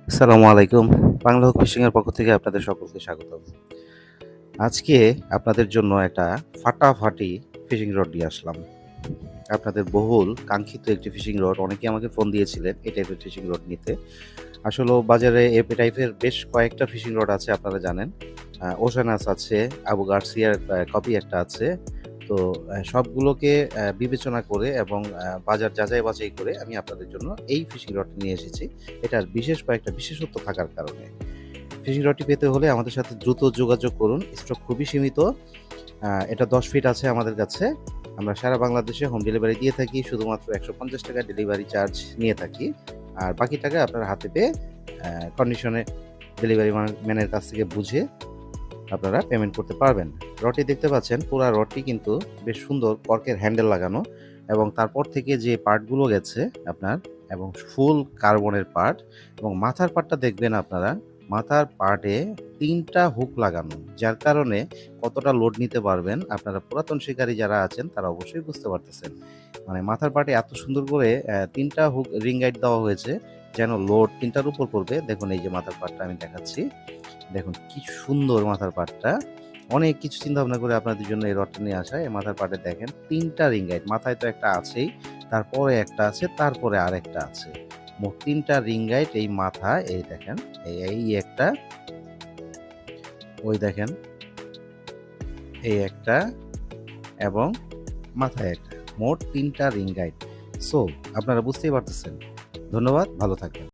আসসালামু আলাইকুম। Bangla hook fishing এর পক্ষ থেকে আপনাদের সকলকে স্বাগতম। আজকে আপনাদের জন্য একটা ফাটাফাটি ফিশিং রড নিয়ে আসলাম। আপনাদের বহুল কাঙ্ক্ষিত একটি ফিশিং রড। অনেকেই আমাকে ফোন দিয়েছিলেন এই টাইপের ফিশিং রড নিতে। আসলেও বাজারে এ টাইপের বেশ কয়েকটা ফিশিং রড আছে আপনারা জানেন। ওশানাস আছে, আবু গার্সিয়ার কপি একটা আছে। তো সবগুলোকে বিবেচনা করে এবং বাজার যাচাই-বাছাই করে আমি আপনাদের জন্য এই ফিশিং রডটি নিয়ে এসেছি। এটার বিশেষ কয়েকটা বিশেষত্ব থাকার কারণে। ফিশিং রডটি পেতে হলে আমাদের সাথে দ্রুত যোগাযোগ করুন। স্টক খুবই সীমিত। এটা ১০ ফিট আছে আমাদের কাছে। আমরা সারা বাংলাদেশে হোম ডেলিভারি দিয়ে থাকি। শুধুমাত্র ৳১৫০ ডেলিভারি চার্জ নিয়ে থাকি। আর বাকি টাকা আপনার হাতে পেয়ে কন্ডিশনে ডেলিভারি ম্যানের কাছ থেকে বুঝে আপনারা পেমেন্ট করতে পারবেন। রডটি দেখতে পাচ্ছেন, পুরা রডটি কিন্তু বেশ সুন্দর কর্কের হ্যান্ডেল লাগানো এবং তারপর থেকে যে পার্টগুলো গেছে আপনার এবং ফুল কার্বনের পার্ট এবং মাথার পার্টটা দেখবেন আপনারা, মাথার পার্টে ৩ টা হুক লাগানো। যার কারণে কতটা লোড নিতে পারবেন আপনারা পুরাতন শিকারী যারা আছেন তারা অবশ্যই বুঝতে পারতেছেন। মানে মাথার পার্টে এত সুন্দর করে ৩ টা হুক রিং গাইড দেওয়া হয়েছে যেন লোড ৩ টার উপর পড়বে। দেখুন এই যে মাথার পার্টটা আমি দেখাচ্ছি। দেখুন কি সুন্দর মাথার পার্টটা। অনেক কিছু চিন্তাভাবনা করে আপনাদের জন্য এই রডটা নিয়ে আসা। এই মাথার পার্টে দেখেন ৩ টা রিং লাইট। মাথায় তো একটা আছেই, তারপরে একটা আছে, তারপরে আরেকটা আছে। মোট ৩ টা রিং লাইট এই মাথায় এই দেখেন। এই একটা, ওই দেখেন, এই একটা এবং মাথায় একটা। মোট ৩ টা রিং লাইট। সো আপনারা বুঝতেই পারতেছেন। ধন্যবাদ, ভালো থাকবেন।